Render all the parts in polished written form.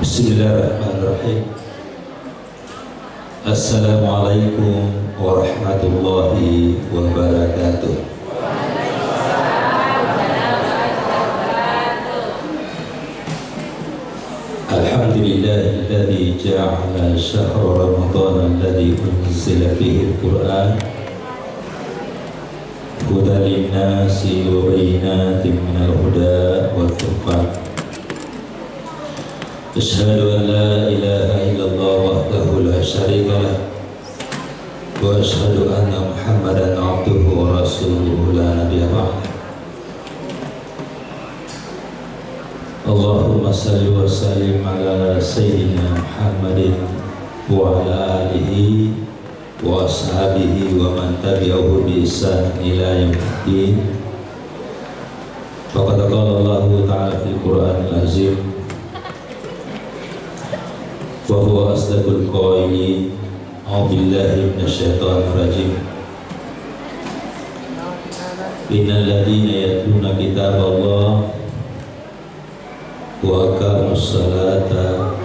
Bismillahirrahmanirrahim. Assalamualaikum warahmatullahi wabarakatuh. Alhamdulillahilladzi ja'ala syahra ramadhan alladzi unzila fihi al-Qur'an hudan lin-nasi wa bayyinatin minal huda wal furqan. Asyhadu an la ilaha illallah wahdahu la syarika lah wa asyhadu anna Muhammadan abduhu wa rasuluhu la nabiyya ba'dah. Allahumma salli wa sallim ala sayyidina Muhammadin wa ala alihi wa ashabihi wa man tabi'ahu bi ihsan ila yaumiddin. Faqad qala Allah ta'ala fil Qur'anil azim wa huwa asdaqul qailin. A'udzu billahi minasyaitonir rajim. Innal ladzina yatluna kitaballah wa aqamus salata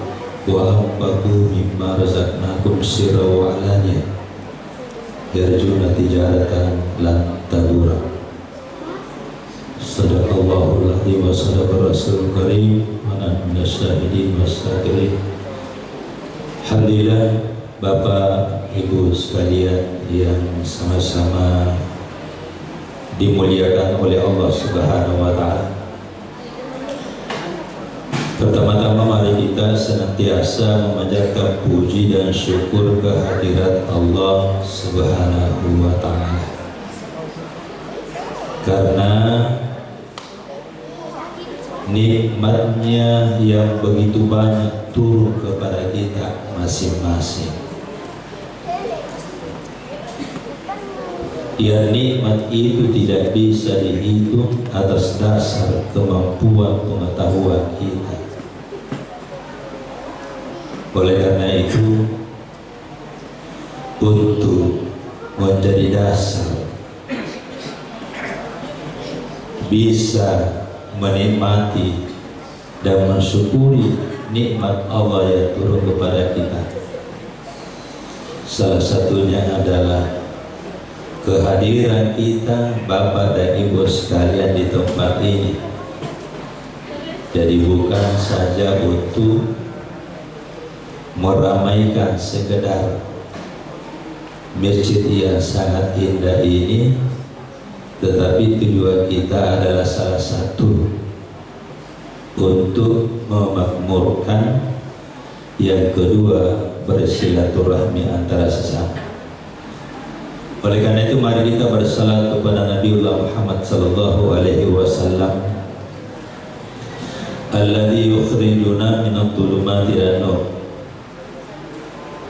wa anfaqu mimma razaqnahum sirran wa alaniyah yarjuna tijaratan lan tabura. Sadaqallahul azim wa sadaqa rasulul karim wa nahnu minasyahidin wasyakirин. Alhamdulillah, Bapak Ibu sekalian yang sama-sama dimuliakan oleh Allah Subhanahu wa Ta'ala. Pertama-tama mari kita senantiasa memanjatkan puji dan syukur kehadirat Allah Subhanahu wa Ta'ala, karena nikmatnya yang begitu banyak turun kepada kita masing-masing. Ya, nikmat itu tidak bisa dihitung atas dasar kemampuan pengetahuan kita. Oleh karena itu, untuk menjadi dasar bisa menikmati dan mensyukuri nikmat Allah yang turun kepada kita, salah satunya adalah kehadiran kita Bapak dan Ibu sekalian di tempat ini. Jadi bukan saja untuk meramaikan sekedar masjid yang sangat indah ini, tetapi tujuan kita adalah salah satu untuk memakmurkan, yang kedua bersilaturahmi antara sesama. Oleh karena itu mari kita bersalat kepada Nabiullah Muhammad sallallahu alaihi wasallam, alladzi yukhrijuna minadh dhulumati ilan nur.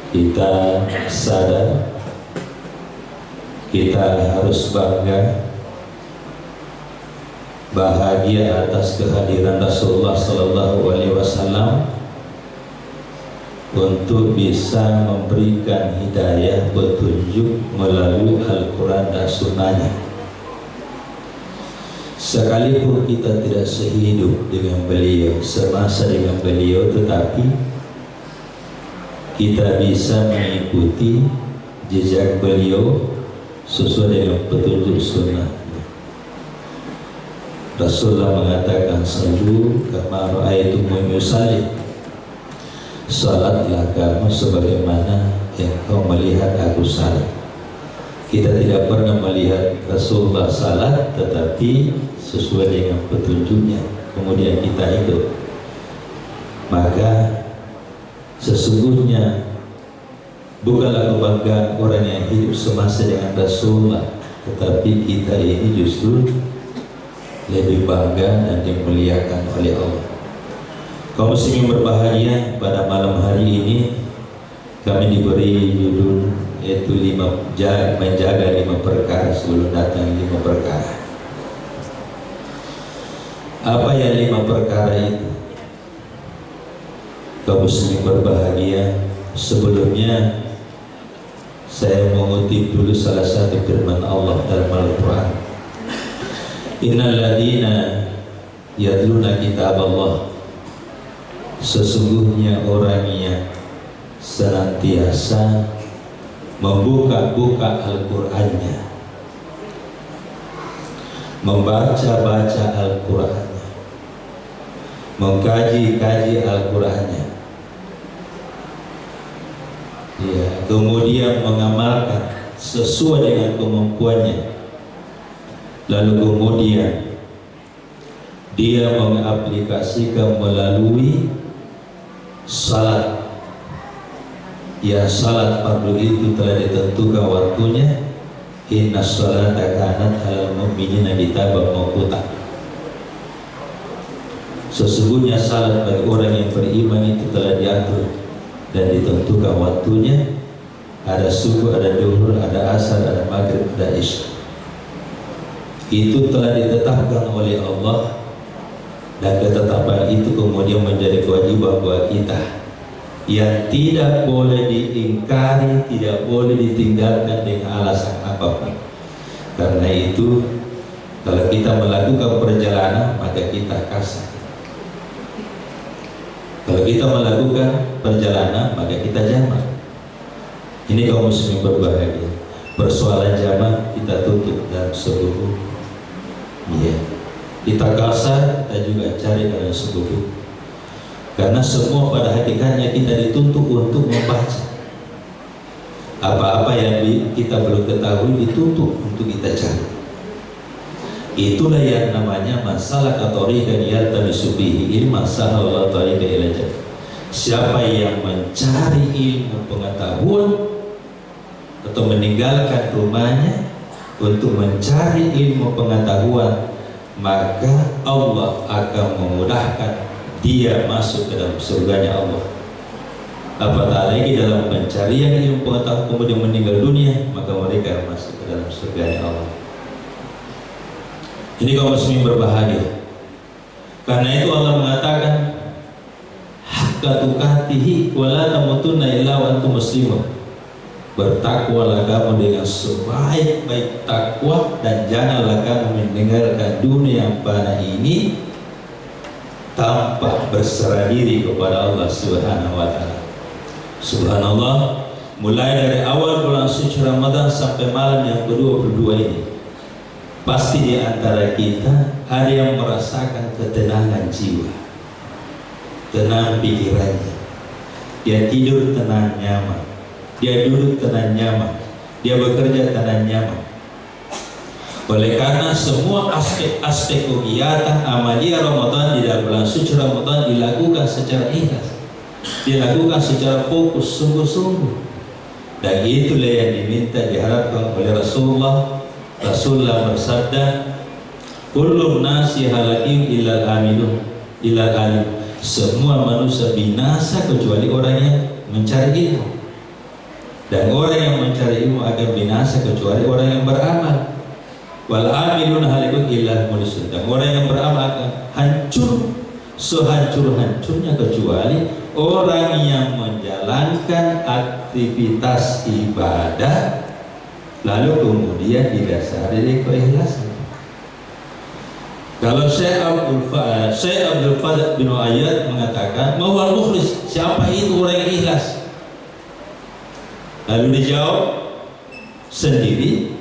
Kita sadar kita harus bangga, bahagia atas kehadiran Rasulullah sallallahu alaihi wasallam untuk bisa memberikan hidayah petunjuk melalui Al-Quran dan Sunnahnya. Sekalipun kita tidak sehidup dengan beliau, semasa dengan beliau, tetapi kita bisa mengikuti jejak beliau sesuai dengan petunjuk sunnah. Rasulullah mengatakan, sallu kama ra'aitumuni usalli, salatlah kamu sebagaimana engkau melihat aku salat. Kita tidak pernah melihat Rasulullah salat, tetapi sesuai dengan petunjuknya kemudian kita hidup. Maka sesungguhnya bukanlah kebanggaan orang yang hidup semasa dengan Rasulullah, tetapi kita ini justru lebih bangga dan dimuliakan oleh Allah. Kaum muslimin berbahagia, pada malam hari ini kami diberi judul yaitu menjaga 5 perkara sebelum datang 5 perkara. Apa yang 5 perkara itu? Kaum muslimin berbahagia, sebelumnya saya mengutip dulu salah satu firman Allah dalam Al-Quran. Innal ladzina yatluna kitab Allah Sesungguhnya orang yang senantiasa membuka-buka Al-Qur'annya, membaca-baca Al-Qur'annya, mengkaji-kaji Al-Qur'annya, ya, kemudian mengamalkan sesuai dengan kemampuannya, lalu kemudian dia mengaplikasikan melalui salat. Ya, salat fardu itu telah ditentukan waktunya. Inna sholata kanat 'alal mu'minina kitaban mawquta. Sesungguhnya salat bagi orang yang beriman itu telah diatur dan ditentukan waktunya. Ada subuh, ada zuhur, ada asar, ada maghrib, ada isya. Itu telah ditetapkan oleh Allah, dan ketetapan itu kemudian menjadi kewajiban buat kita yang tidak boleh diingkari, tidak boleh ditinggalkan dengan alasan apapun. Karena itu, kalau kita melakukan perjalanan, maka kita kasar. Kalau kita melakukan perjalanan, maka kita jamak. Ini kaum muslimin berbahagia. Persoalan jamak kita tutup dalam seluruh. Ya. Kita kasar, kita juga cari dalam seluruh. Karena semua pada hakikatnya kita dituntut untuk membaca. Apa-apa yang kita belum ketahui dituntut untuk kita cari. Itulah yang namanya masalah katorikan yaltamisu bihi ilma sahala tariqa ila jannah. Siapa yang mencari ilmu pengetahuan atau meninggalkan rumahnya untuk mencari ilmu pengetahuan, maka Allah akan memudahkan dia masuk ke dalam surganya Allah. Apatah lagi dalam pencarian ilmu pengetahuan kemudian meninggal dunia, maka mereka masuk ke dalam surganya Allah. Ini kaum muslimin berbahagia. Karena itu Allah mengatakan, haqqa tuqatihi wa la tamutunna illa wa antum muslimun. Bertakwalah kamu dengan sebaik-baik takwa, dan janganlah kamu meninggalkan dunia yang fana ini tanpa berserah diri kepada Allah Subhanahu wa ta'ala. Subhanallah, mulai dari awal bulan suci Ramadan sampai malam yang ke-22 ini, pasti di antara kita ada yang merasakan ketenangan jiwa, tenang pikirannya. Dia tidur tenang nyaman, dia duduk tenang nyaman, dia bekerja tenang nyaman. Oleh karena semua aspek-aspek kegiatan amalia Ramadan di dalam bulan suci Ramadan dilakukan secara ikhlas, dilakukan secara fokus, sungguh-sungguh. Dan itulah yang diminta, diharapkan oleh Rasulullah. Rasulullah bersabda, kullu nasi halakin illal amilun illal alim. Semua manusia binasa kecuali orang yang mencari ilmu. Dan orang yang mencari ilmu akan binasa kecuali orang yang beramal. Wal amilun halikun illa mulisun. Dan orang yang beramal akan hancur sehancur-hancurnya kecuali orang yang menjalankan aktivitas ibadah lalu kemudian didasari dari keikhlasan. Kalau Syekh Abdul Fadl bin Ayyad mengatakan, mawal mukhlis, siapa itu orang yang ikhlas? Lalu dijawab sendiri,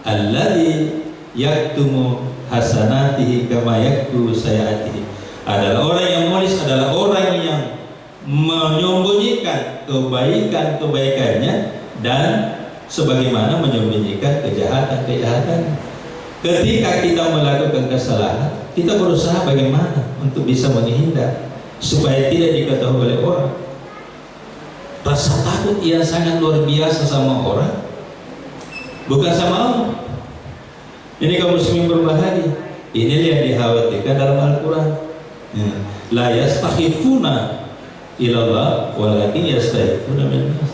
alladzi yaktumu hasanatihi kama yaktu sayiatihi. Adalah orang yang mukhlis, adalah orang yang menyembunyikan kebaikan-kebaikannya dan sebagaimana menyembunyikan kejahatan-kejahatan. Ketika kita melakukan kesalahan, kita berusaha bagaimana untuk bisa menghindar supaya tidak diketahui oleh orang. Rasa takut yang sangat luar biasa sama orang, bukan sama Allah. Ini kaum muslimin berbahagia. Ini yang dikhawatirkan dalam Al-Quran. La yastakhifuna ilallah walakin yastakhifuna min nas.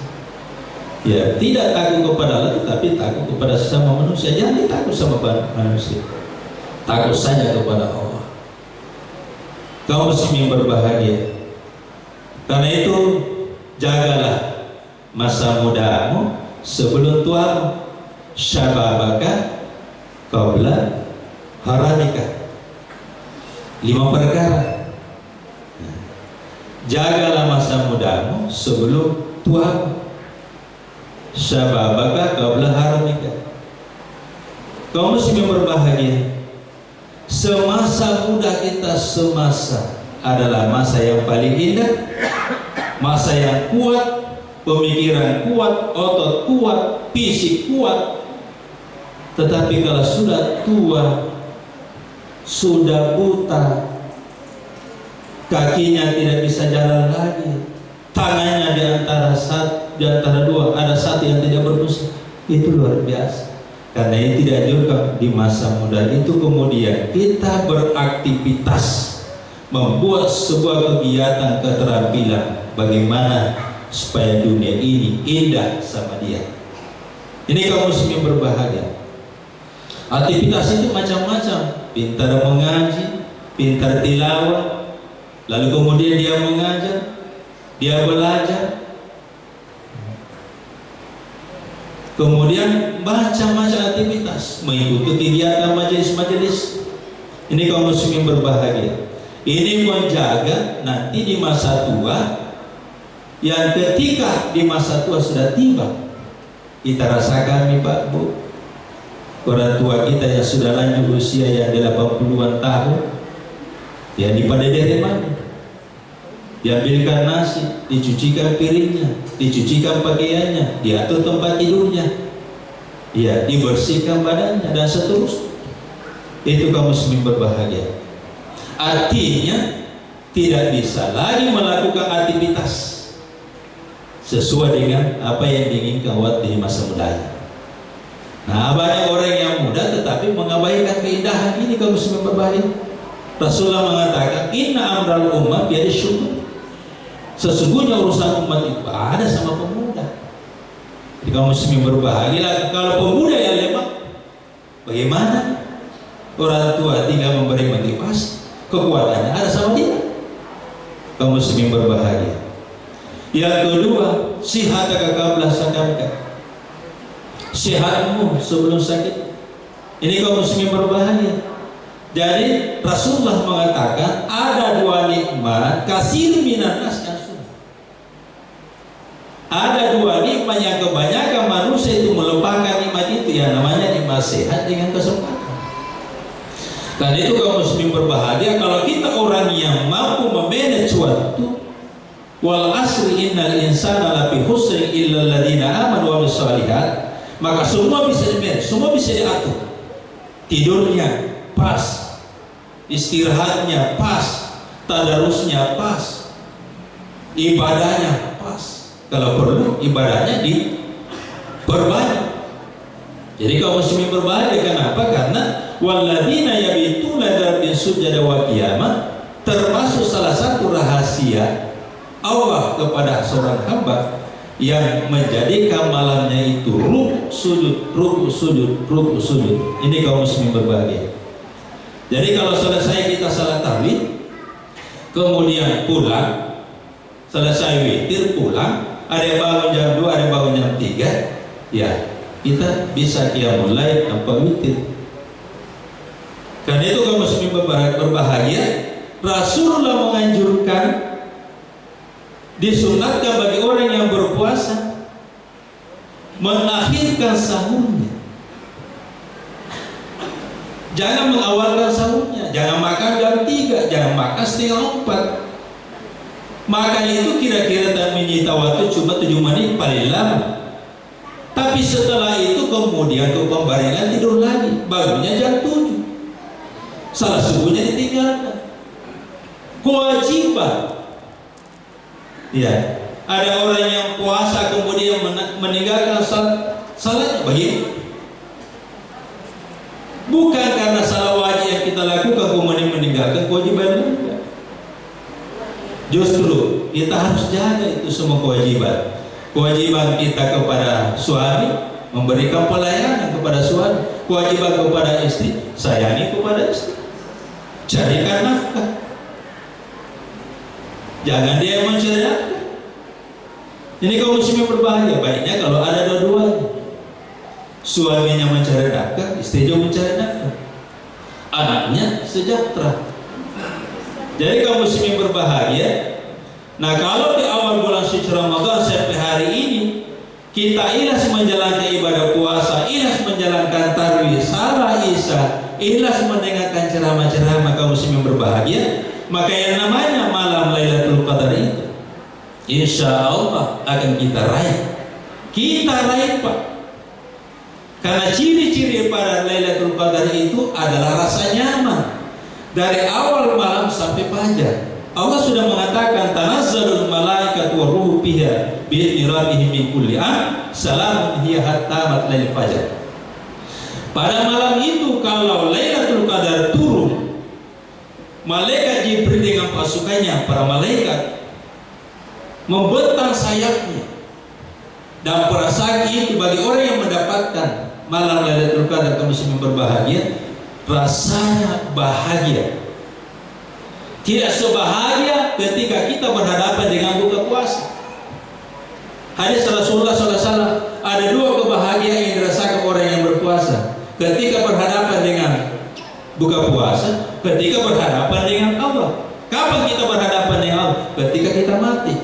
Ya, tidak takut kepada Allah tetapi takut kepada sesama manusia. Jangan takut sama manusia, takut saja kepada Allah. Kaum muslimin berbahagia. Karena itu jagalah masa mudamu sebelum tuamu. Syababaka qabla haramika. 5 perkara. jagalah masa mudamu sebelum tuamu. Syababaka qabla haramika. Kaum muslim yang berbahagia, semasa muda kita semasa adalah masa yang paling indah, masa yang kuat, pemikiran kuat, otot kuat, fisik kuat. Tetapi kalau sudah tua, sudah buta, kakinya tidak bisa jalan lagi, tangannya di antara dua ada satu yang tidak berfungsi, itu luar biasa. Karena ini tidak juga di masa muda itu kemudian kita beraktivitas, membuat sebuah kegiatan keterampilan bagaimana supaya dunia ini indah sama dia. Ini kaum muslimin berbahagia. Aktivitas itu macam-macam, pintar mengaji, pintar tilawah, lalu kemudian dia mengajar, dia belajar, kemudian macam-macam aktivitas, mengikuti kegiatan majelis-majelis. Ini kaum muslimin berbahagia. Ini menjaga nanti di masa tua, yang ketika di masa tua sudah tiba, kita rasakan nih Pak Bu, orang tua kita yang sudah lanjut usia yang 80-an tahun, ya dipadedere mandi, diambilkan nasi, dicucikan piringnya, dicucikan pakaiannya, diatur tempat tidurnya, ya dibersihkan badannya dan seterusnya. Itu kaum muslim berbahagia. Artinya tidak bisa lagi melakukan aktivitas sesuai dengan apa yang diinginkan waktu di masa mudanya. Nah, banyak orang yang muda tetapi mengabaikan keindahan ini kaum muslim berbahagia. Rasulullah mengatakan, inna amral ummah biadi syukur. Sesungguhnya urusan umat itu ada sama pemuda. Jadi kaum muslim berbahagia. Kalau pemuda yang lemah, bagaimana? Orang tua tinggal memberi motivasi, kekuatannya ada sama dia. Kaum muslim berbahagia. Yang kedua, sihataka qabla sakamka. Sehatmu sebelum sakit. Ini kaum muslim berbahagia. Jadi Rasulullah mengatakan ada dua nikmat kasir minan nas yasun. Ada dua nikmat yang kebanyakan manusia itu melupakan nikmat itu, yang namanya nikmat sehat dengan kesempatan. Dan itu kaum muslim berbahagia kalau kita orang yang mampu memanage waktu. Wal asri innal insana lafi khusrin illa alladziina aamanu wa amilus shalihat. Maka semua bisa dimanage, semua bisa diatur. Tidurnya pas, istirahatnya pas, tadarusnya pas, ibadahnya pas. Kalau perlu ibadahnya diperbanyak. Jadi kaum muslimin berbahagia. Kenapa? Karena walladzina yabituna rabbin sujada wa qiyamah, termasuk salah satu rahasia Allah kepada seorang hamba yang menjadikan malamnya itu rukuk sujud, rukuk sujud, rukuk sujud. Ini kaum muslimin berbahagia. Jadi kalau selesai kita salat tarawih, kemudian pulang, selesai witir pulang, ada yang bangun jam 2, ada yang bangun jam 3, ya kita bisa qiyamul lail tanpa witir. Karena itu kaum muslimin berbahagia. Rasulullah menganjurkan, disunatkan bagi orang yang berpuasa mengakhirkan sahurnya. Jangan mengawalkan sahurnya, jangan makan jam 3, jangan makan setengah 4. Makan itu kira-kira tak menyita waktu cuma 7 menit paling lama. Tapi setelah itu kemudian ke pembaringan tidur lagi, bangunnya jam 7. Salah subuhnya ditinggalkan. Kewajiban. Ya, ada orang yang puasa kemudian meninggalkan salatnya, bagaimana? Bukan karena salah wajib yang kita lakukan kemudian meninggalkan kewajiban juga. Justru kita harus jaga itu semua kewajiban. Kewajiban kita kepada suami, memberikan pelayanan kepada suami. Kewajiban kepada istri, sayangi kepada istri, carikan nafkah. Jangan dia yang mencari nafkah. Ini kaum muslimin berbahagia. Baiknya kalau ada dua-duanya, suaminya mencari nafkah, istrinya mencari nafkah, anaknya sejahtera. Jadi kaum muslimin berbahagia. Nah, kalau di awal bulan suci Ramadan sampai hari ini kita ikhlas menjalankan ibadah puasa, ikhlas menjalankan tarawih, salah isya, ikhlas mendengarkan ceramah-ceramah kaum muslimin berbahagia, maka yang namanya malam Lailatul Qadar itu insya Allah akan kita raih. Kita raih, Pak. Karena ciri-ciri pada Lailatul Qadar itu adalah rasa nyaman dari awal malam sampai fajar. Allah sudah mengatakan tanazzalul malaikatu wa ruhu fiha bi rabbihim min kulli salamun hiya hatta matla'il fajar. Pada malam itu kalau Lailatul Qadar turun, malaikat Jibril dengan pasukannya, para malaikat membentang sayapnya, dan perasaan itu bagi orang yang mendapatkan malam Lailatul Qadar kaum muslimin berbahagia, rasanya bahagia. Tidak sebahagia ketika kita berhadapan dengan buka puasa. Hadis Rasulullah SAW, ada dua kebahagiaan yang dirasakan orang yang berpuasa: ketika berhadapan dengan buka puasa, ketika berhadapan dengan Allah. Kapan kita berhadapan dengan Allah? Ketika kita mati.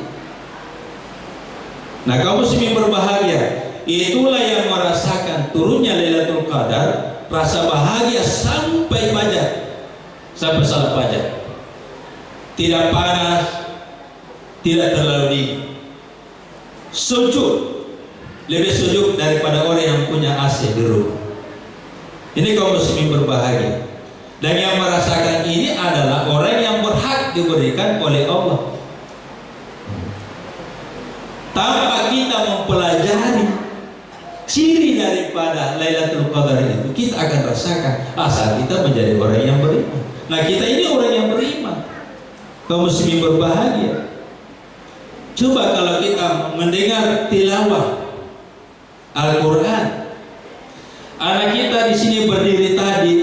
Nah, kaum muslimin berbahagia, itulah yang merasakan turunnya Lailatul Qadar, rasa bahagia sampai fajar, sampai salat fajar. Tidak panas, tidak terlalu dingin. Sejuk, lebih sejuk daripada orang yang punya AC di rumah. Ini kaum muslimin berbahagia. Dan yang merasakan ini adalah orang yang berhak diberikan oleh Allah. Tanpa kita mempelajari ciri daripada Lailatul Qadar itu, kita akan rasakan asal kita menjadi orang yang beriman. Nah, kita ini orang yang beriman, kaum muslimin berbahagia. Coba kalau kita mendengar tilawah Al-Quran, anak kita di sini berdiri tadi,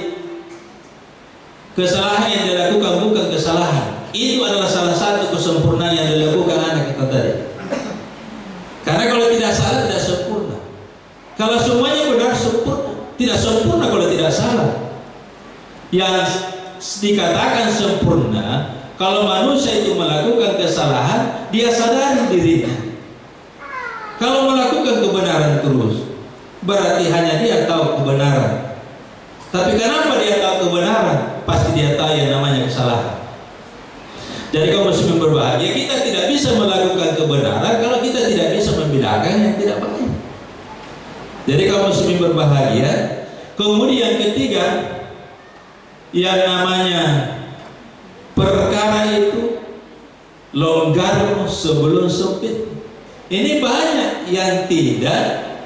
kesalahan yang dilakukan bukan kesalahan, itu adalah salah satu kesempurnaan yang dilakukan anak kita tadi. Karena kalau tidak salah tidak sempurna. Kalau semuanya benar sempurna, tidak sempurna kalau tidak salah. Yang dikatakan sempurna, kalau manusia itu melakukan kesalahan, dia sadari dirinya. Kalau melakukan kebenaran terus, berarti hanya dia tahu kebenaran. Tapi kenapa dia tahu kebenaran? Pasti dia tahu yang namanya kesalahan. Jadi kaum muslimin berbahagia, kita tidak bisa melakukan kebenaran kalau kita tidak bisa membedakan yang tidak baik. Jadi kaum muslimin berbahagia. Kemudian ketiga, yang namanya perkara itu longgar sebelum sempit. Ini banyak yang tidak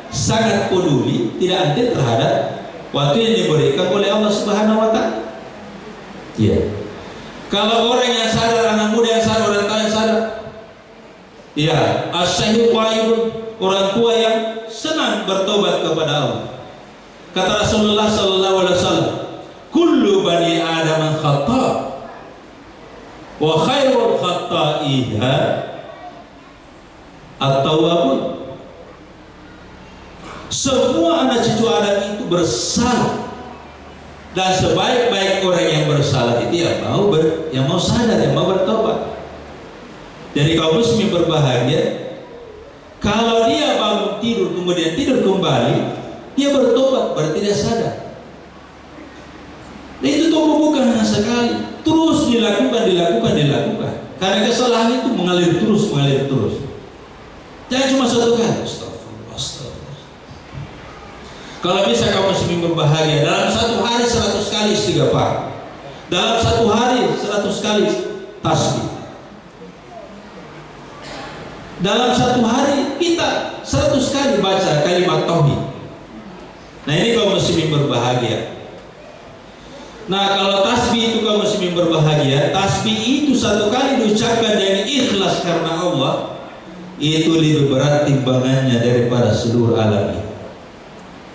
sangat peduli, tidak anti terhadap waktu yang diberikan oleh Allah Subhanahu wa Ta'ala. Ya. Kalau orang yang sadar, anak muda yang sadar, orang tua yang sadar, ya, as-syahid qaibun, orang tua yang senang bertobat kepada Allah. Kata Rasulullah sallallahu alaihi wasallam, kullu bani Adam khata' wa khairul khata'ihha at-tawwabun. Semua anak cucu Adam itu bersalah, dan sebaik-baik orang yang bersalah itu yang mau sadar, yang mau bertobat. Jadi kaum muslimin berbahagia, kalau dia bangun tidur kemudian tidur kembali, dia bertobat, berarti dia sadar. Dan itu tobat bukan hanya sekali, terus dilakukan. Karena kesalahan itu mengalir terus. Jangan cuma satu kali. Astagfirullah. Kalau bisa kaum muslimin berbahagia, dalam satu hari 100 kali istighfar, dalam satu hari 100 kali tasbih, dalam satu hari kita 100 kali baca kalimat tauhid. Nah, ini kaum muslimin berbahagia. Nah, kalau tasbih itu kaum muslimin berbahagia, tasbih itu satu kali diucapkan dengan ikhlas karena Allah, itu lebih berat timbangannya daripada seluruh alam ini.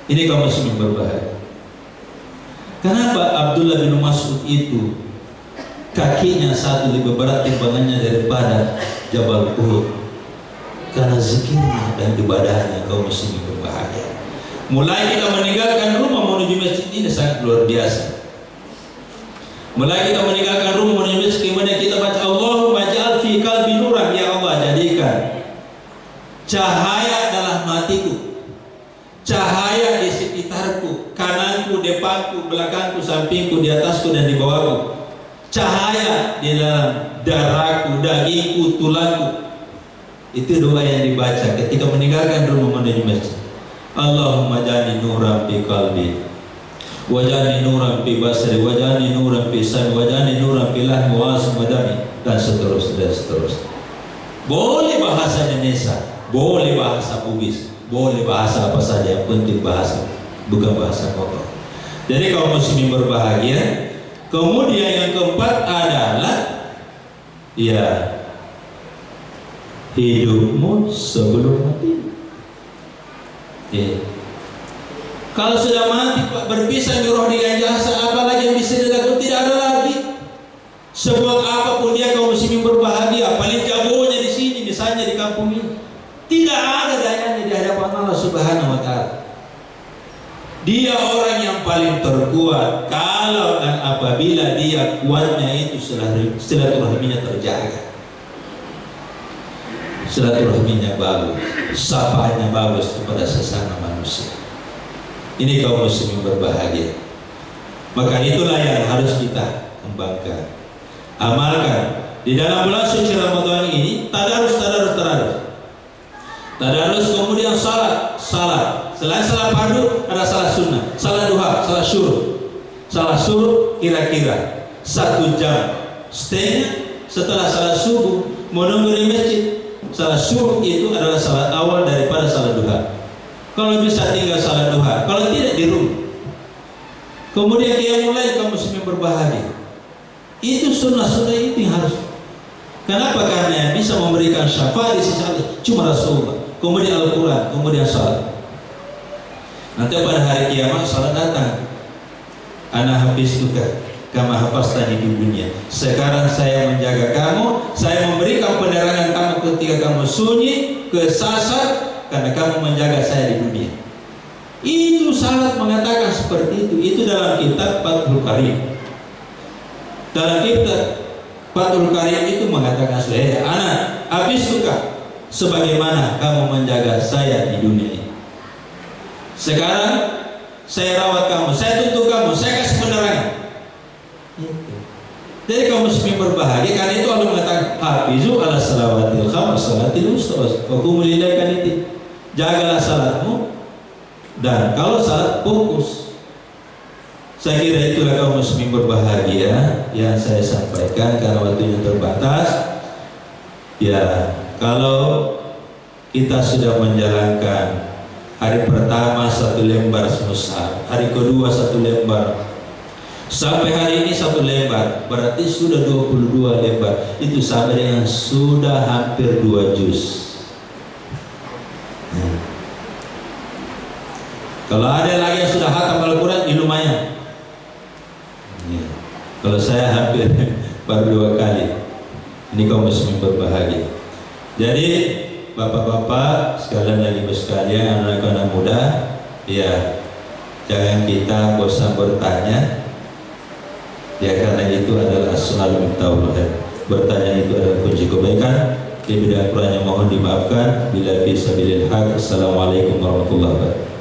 Ini kaum muslimin berbahagia. Kenapa Abdullah bin Mas'ud itu kakinya satu lebih berat timbangannya daripada Jabal Uhud? Karena zikirnya dan ibadahnya kaum muslimin berbahagia. Mulai kita meninggalkan rumah menuju masjid ini sangat luar biasa. Mulai kita meninggalkan rumah menuju masjid, kemudian kita baca Allahumma ja'al fi qalbi nuran, ya cahaya dalam hatiku, cahaya di sekitarku, kananku, depanku, belakangku, sampingku, di atasku dan di bawahku, cahaya di dalam darahku, dagingku, tulangku. Itu doa yang dibaca ketika meninggalkan rumah menuju masjid. Allahumma jani nuran fi qalbi, wajani nuran fi basri, wajani nuran fi sami, wajani nuran fi lahmi wa asmadani, dan seterusnya dan seterusnya. Boleh bahasa Indonesia, boleh bahasa Bugis, boleh bahasa apa saja, yang penting bahasa, bukan bahasa kotor. Jadi kaum muslimin berbahagia. Kemudian yang keempat adalah ya, hidupmu sebelum mati. Kalau sudah mati berpisah di roh dengan jasad, apalagi yang bisa dilakukan? Tidak ada lagi. Sebuah apapun dia kaum muslimin berbahagia. Paling jagonya di sini, misalnya di kampung ini, tidak ada dayanya di hadapan Allah Subhanahu wa Ta'ala. Dia orang yang paling terkuat kalau dan apabila dia kuatnya itu silaturahminya terjaga, silaturahminya bagus, sapanya bagus kepada sesama manusia. Ini kaum muslimin berbahagia. Maka itulah yang harus kita kembangkan, amalkan di dalam bulan suci Ramadan ini. Tadarus, kemudian salat. Selain salat fardu ada salat sunnah, salat duha, salat syuruk. Salat syuruk kira-kira 1 jam setengah setelah salat subuh menunggu di masjid. Salat syuruk itu adalah salat awal daripada salat duha. Kalau bisa tinggal salat duha, kalau tidak di rumah. Kemudian qiyamul lail kaum muslimin berbahagia. Itu sunnah-sunnah itu yang harus. Kenapa? Karena yang bisa memberikan syafaat di sisi Allah cuma Rasulullah, kemudian Al-Quran, kemudian salat. Nanti pada hari kiamat salat datang. Ana hafiztuka kama hafaztani di dunia. Sekarang saya menjaga kamu, saya memberikan penerangan kamu ketika kamu sunyi, kesasar, karena kamu menjaga saya di dunia. Itu salat mengatakan seperti itu. Itu dalam kitab Fathul Karim. Dalam kitab Fathul Karim itu mengatakan, saya anak hafiztuka, sebagaimana kamu menjaga saya di dunia ini. Sekarang saya rawat kamu, saya tuntut kamu, saya kasih penerangan. Jadi kaum muslimin berbahagia. Karena itu Allah mengatakan, hafizu ala salawatil khams salatil wusta wa qumul lillahi qanitin. Jagalah salatmu, dan kalau salat fokus. Saya kira itulah kaum muslimin berbahagia yang saya sampaikan, karena waktunya terbatas. Ya, kalau kita sudah menjalankan hari pertama 1 lembar mushaf, hari kedua 1 lembar, sampai hari ini 1 lembar, berarti sudah 22 lembar. Itu sama dengan sudah hampir 2 juz. Kalau ada lagi yang sudah khatam Al-Quran, ini lumayan. Kalau saya hampir baru 2 kali. Ini kaum muslimin berbahagia. Jadi bapak-bapak sekalian dan ibu sekalian, anak-anak muda, ya jangan kita bosan bertanya. Ya, karena itu adalah as-su'alu miftahul khair. Bertanya itu adalah kunci kebaikan. Lebih dan kurangnya mohon dimaafkan. Bila fi sabilil haq. Assalamualaikum warahmatullahi wabarakatuh.